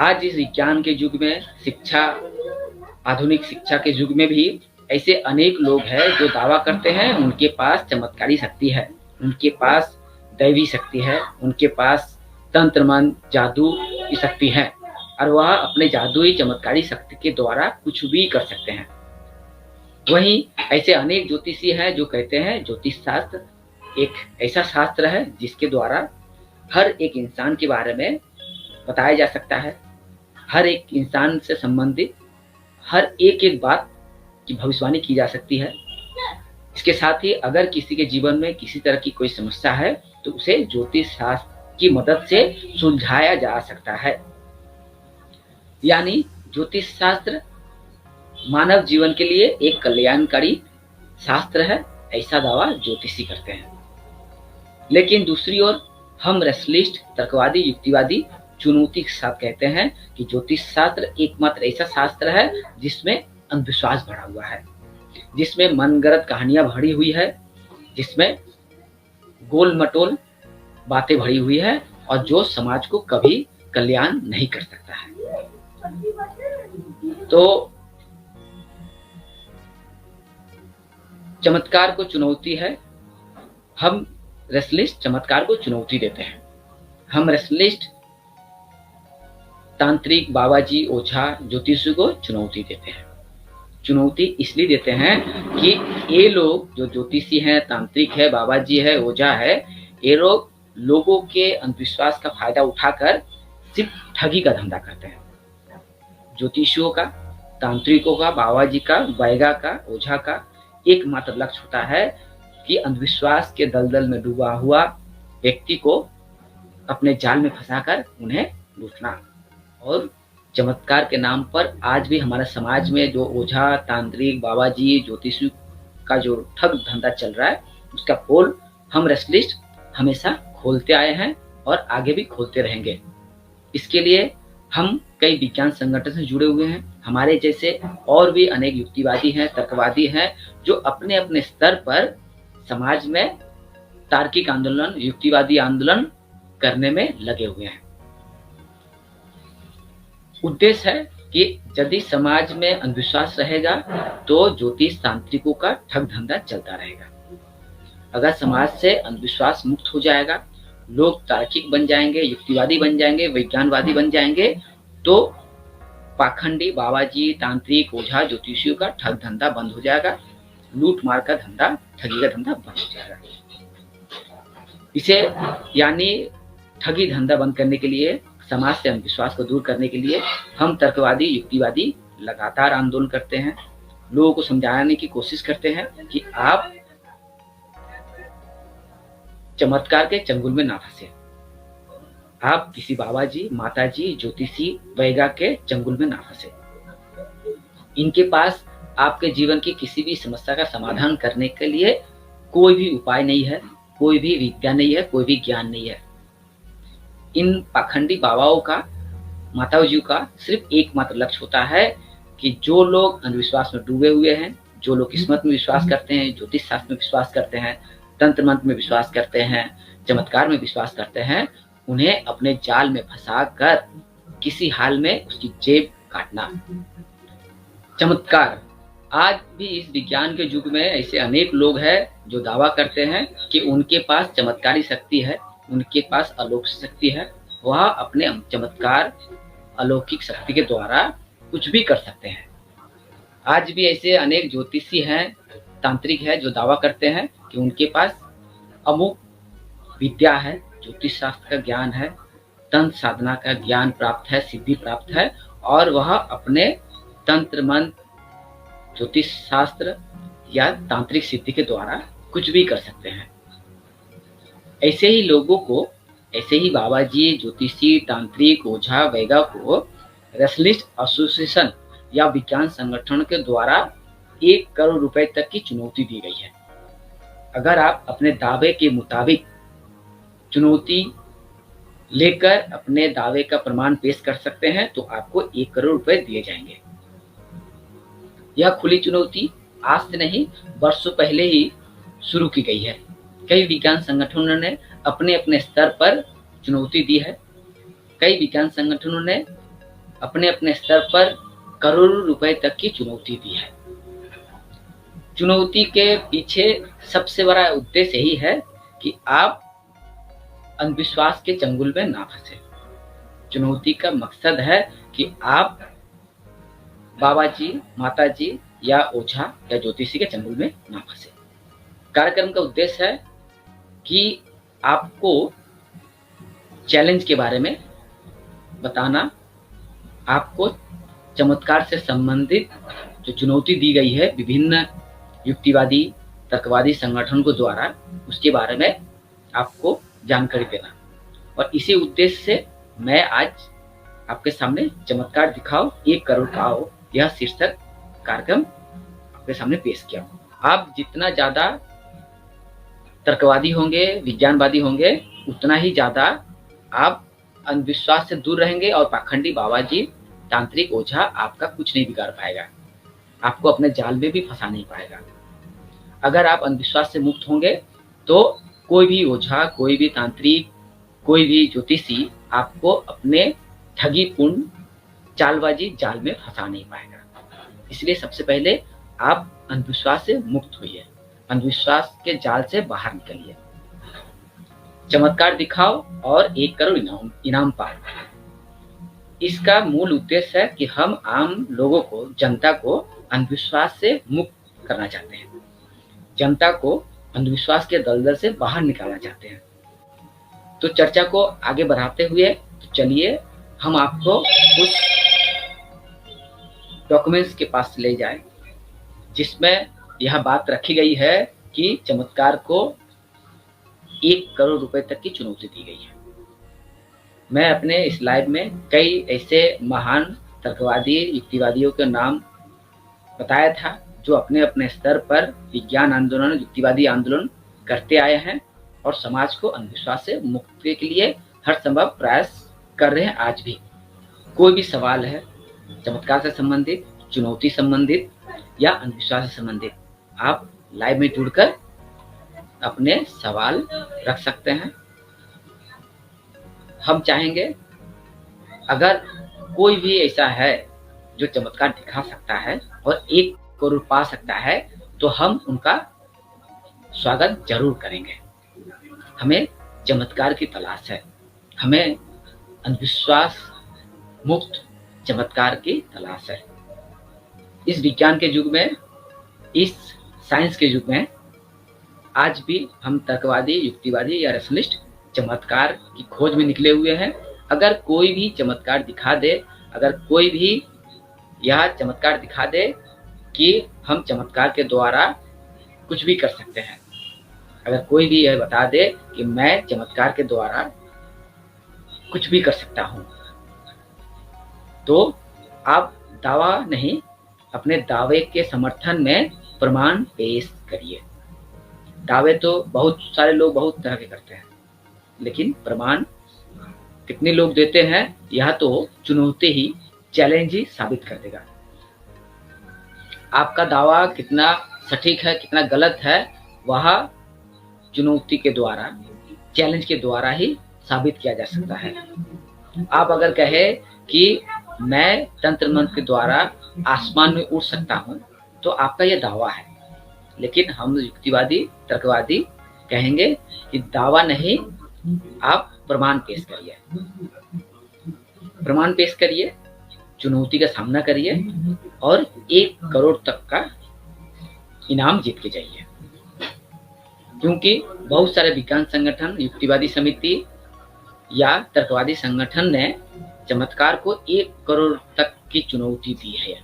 आज इस विज्ञान के युग में शिक्षा, आधुनिक शिक्षा के युग में भी ऐसे अनेक लोग हैं जो दावा करते हैं उनके पास चमत्कारी शक्ति है, उनके पास दैवी शक्ति है, उनके पास तंत्र मंत्र जादू की शक्ति है और वह अपने जादुई चमत्कारी शक्ति के द्वारा कुछ भी कर सकते हैं। वहीं ऐसे अनेक ज्योतिषी हैं जो कहते हैं ज्योतिष शास्त्र एक ऐसा शास्त्र है जिसके द्वारा हर एक इंसान के बारे में बताया जा सकता है, हर एक इंसान से संबंधित हर एक बात की भविष्यवाणी की जा सकती है। इसके साथ ही अगर किसी के जीवन में किसी तरह की कोई समस्या है तो उसे ज्योतिष शास्त्र की मदद से सुलझाया जा सकता है। यानी ज्योतिष शास्त्र मानव जीवन के लिए एक कल्याणकारी शास्त्र है, ऐसा दावा ज्योतिषी करते हैं। लेकिन दूसरी ओर हम रेशनलिस्ट, तर्कवादी, युक्तिवादी चुनौती के साथ कहते हैं कि ज्योतिष शास्त्र एकमात्र ऐसा शास्त्र है जिसमें अंधविश्वास भरा हुआ है, जिसमें मनगढ़ंत कहानियां भरी हुई है, जिसमें गोल मटोल बातें भरी हुई है और जो समाज को कभी कल्याण नहीं कर सकता है। तो चमत्कार को चुनौती है, हम रेशनलिस्ट चमत्कार को चुनौती देते हैं। हम रेशनलिस्ट तांत्रिक, बाबाजी, ओझा, ज्योतिषी को चुनौती देते हैं। चुनौती इसलिए देते हैं कि ये लोग जो ज्योतिषी हैं, तांत्रिक है, बाबाजी है, ओझा है, ये लोग लोगों के अंधविश्वास का फायदा उठाकर सिर्फ ठगी का धंधा करते हैं। ज्योतिषियों का, तांत्रिकों का, बाबाजी का, बैगा का, ओझा का एकमात्र लक्ष्य होता है कि अंधविश्वास के दलदल में डूबा हुआ व्यक्ति को अपने जाल में फंसाकर उन्हें लूटना। और चमत्कार के नाम पर आज भी हमारे समाज में जो ओझा, तांत्रिक, बाबाजी, ज्योतिषी का जो ठग धंधा चल रहा है उसका पोल हम रेशनलिस्ट हमेशा खोलते आए हैं और आगे भी खोलते रहेंगे। इसके लिए हम कई विज्ञान संगठन से जुड़े हुए हैं। हमारे जैसे और भी अनेक युक्तिवादी हैं, तर्कवादी हैं जो अपने अपने स्तर पर समाज में तार्किक आंदोलन, युक्तिवादी आंदोलन करने में लगे हुए हैं। उद्देश्य है कि यदि समाज में अंधविश्वास रहेगा तो ज्योतिष तांत्रिकों का ठग धंधा चलता रहेगा। अगर समाज से अंधविश्वास मुक्त हो जाएगा, लोग तार्किक बन जाएंगे, युक्तिवादी बन जाएंगे, विज्ञानवादी बन जाएंगे, तो पाखंडी, बाबाजी, तांत्रिक, ओझा, ज्योतिषियों का ठग धंधा बंद हो जाएगा, लूट मार का धंधा, ठगी का धंधा बंद हो जाएगा। इसे यानी ठगी धंधा बंद करने के लिए, समाज से अंधविश्वास को दूर करने के लिए हम तर्कवादी, युक्तिवादी लगातार आंदोलन करते हैं, लोगों को समझाने की कोशिश करते हैं कि आप चमत्कार के चंगुल में ना फंसे, आप किसी बाबाजी, माताजी, ज्योतिषी, वैगा के चंगुल में ना फंसे। इनके पास आपके जीवन की किसी भी समस्या का समाधान करने के लिए कोई भी उपाय नहीं है, कोई भी विद्या नहीं है, कोई भी ज्ञान नहीं है। इन पाखंडी बाबाओं का, माताओं का सिर्फ एकमात्र लक्ष्य होता है कि जो लोग अंधविश्वास में डूबे हुए हैं, जो लोग किस्मत में विश्वास करते हैं, ज्योतिष शास्त्र में विश्वास करते हैं, तंत्र मंत्र में विश्वास करते हैं, चमत्कार में विश्वास करते हैं, उन्हें अपने जाल में फंसाकर किसी हाल में उसकी जेब काटना। चमत्कार आज भी इस विज्ञान के युग में ऐसे अनेक लोग हैं जो दावा करते हैं कि उनके पास चमत्कारी शक्ति है, उनके पास अलौकिक शक्ति है, वह अपने चमत्कार, अलौकिक शक्ति के द्वारा कुछ भी कर सकते हैं। आज भी ऐसे अनेक ज्योतिषी हैं, तांत्रिक है जो दावा करते हैं कि उनके पास अमुक विद्या है, ज्योतिष शास्त्र का ज्ञान है, तंत्र साधना का ज्ञान प्राप्त है, सिद्धि प्राप्त है और वह अपने तंत्र मंत्र, ज्योतिष शास्त्र या तांत्रिक सिद्धि के द्वारा कुछ भी कर सकते हैं। ऐसे ही लोगों को, ऐसे ही बाबाजी, ज्योतिषी, तांत्रिक, ओझा, वैगा को रेशनलिस्ट एसोसिएशन या विज्ञान संगठन के द्वारा 1 करोड़ रुपए तक की चुनौती दी गई है। अगर आप अपने दावे के मुताबिक चुनौती लेकर अपने दावे का प्रमाण पेश कर सकते हैं तो आपको 1 करोड़ रुपए दिए जाएंगे। यह खुली चुनौती आज से नहीं, वर्षों पहले ही शुरू की गई है। कई विज्ञान संगठनों ने अपने अपने स्तर पर चुनौती दी है। कई विज्ञान संगठनों ने अपने अपने स्तर पर करोड़ों रुपए तक की चुनौती दी है। चुनौती के पीछे सबसे बड़ा उद्देश्य यही है कि आप अंधविश्वास के चंगुल में ना फंसे। चुनौती का मकसद है कि आप बाबा जी, माता जी या ओझा या ज्योतिषी के चंगुल में ना फंसे। कार्यक्रम का उद्देश्य है कि आपको चैलेंज के बारे में बताना, आपको चमत्कार से संबंधित जो चुनौती दी गई है विभिन्न युक्तिवादी तर्कवादी संगठन को द्वारा, उसके बारे में आपको जानकारी देना। और इसी उद्देश्य से मैं आज आपके सामने चमत्कार दिखाओ 1 करोड़ पाओ यह शीर्षक कार्यक्रम आपके सामने पेश किया। आप जितना ज्यादा तर्कवादी होंगे, विज्ञानवादी होंगे, उतना ही ज्यादा आप अंधविश्वास से दूर रहेंगे और पाखंडी बाबा जी, तांत्रिक, ओझा आपका कुछ नहीं बिगाड़ पाएगा, आपको अपने जाल में भी फंसा नहीं पाएगा। अगर आप अंधविश्वास से मुक्त होंगे तो कोई भी ओझा, कोई भी तांत्रिक, कोई भी ज्योतिषी आपको अपने ठगीपूर्ण चालबाजी जाल में फंसा नहीं पाएगा। इसलिए सबसे पहले आप अंधविश्वास से मुक्त होइए, अंधविश्वास के जाल से बाहर निकलिए। चमत्कार दिखाओ और 1 करोड़ इनाम पाओ। इसका मूल उद्देश्य है कि हम आम लोगों को, जनता को अंधविश्वास से मुक्त करना चाहते हैं, जनता को अंधविश्वास के दलदल से बाहर निकालना चाहते हैं। तो चर्चा को आगे बढ़ाते हुए तो चलिए हम आपको उस डॉक्यूमेंट्स के पास ले जाएं जिसमें यह बात रखी गई है कि चमत्कार को 1 करोड़ रुपए तक की चुनौती दी गई है। मैं अपने इस लाइव में कई ऐसे महान तर्कवादी, युक्तिवादियों के नाम बताया था जो अपने अपने स्तर पर विज्ञान आंदोलन, युक्तिवादी आंदोलन करते आए हैं और समाज को अंधविश्वास से मुक्ति के लिए हर संभव प्रयास कर रहे हैं आज भी। कोई भी सवाल है चमत्कार से संबंधित, चुनौती संबंधित या अंधविश्वास से संबंधित, आप लाइव में जुड़कर अपने सवाल रख सकते हैं। हम चाहेंगे अगर कोई भी ऐसा है जो चमत्कार दिखा सकता है और 1 करोड़ पा सकता है तो हम उनका स्वागत जरूर करेंगे। हमें चमत्कार की तलाश है, हमें अंधविश्वास मुक्त चमत्कार की तलाश है। इस विज्ञान के युग में, इस साइंस के युग में आज भी हम तर्कवादी, युक्तिवादी या रैशनलिस्ट चमत्कार की खोज में निकले हुए हैं। अगर कोई भी चमत्कार दिखा दे, अगर कोई भी यह चमत्कार दिखा दे कि हम चमत्कार के द्वारा कुछ भी कर सकते हैं, अगर कोई भी यह बता दे कि मैं चमत्कार के द्वारा कुछ भी कर सकता हूं, तो आप दावा नहीं, अपने दावे के समर्थन में प्रमाण पेश करिए। दावे तो बहुत सारे लोग बहुत तरह के करते हैं, लेकिन प्रमाण कितने लोग देते हैं यह तो चुनौती ही, चैलेंज ही साबित कर देगा। आपका दावा कितना सटीक है, कितना गलत है, वह चुनौती के द्वारा, चैलेंज के द्वारा ही साबित किया जा सकता है। आप अगर कहे कि मैं तंत्र मंत्र के द्वारा आसमान में उड़ सकता हूं, तो आपका यह दावा है। लेकिन हम युक्तिवादी, तर्कवादी कहेंगे कि दावा नहीं, आप प्रमाण पेश करिए, प्रमाण पेश करिए, चुनौती का सामना करिए और 1 करोड़ तक का इनाम जीत के जाइए। क्योंकि बहुत सारे विज्ञान संगठन, युक्तिवादी समिति या तर्कवादी संगठन ने चमत्कार को 1 करोड़ तक की चुनौती दी है।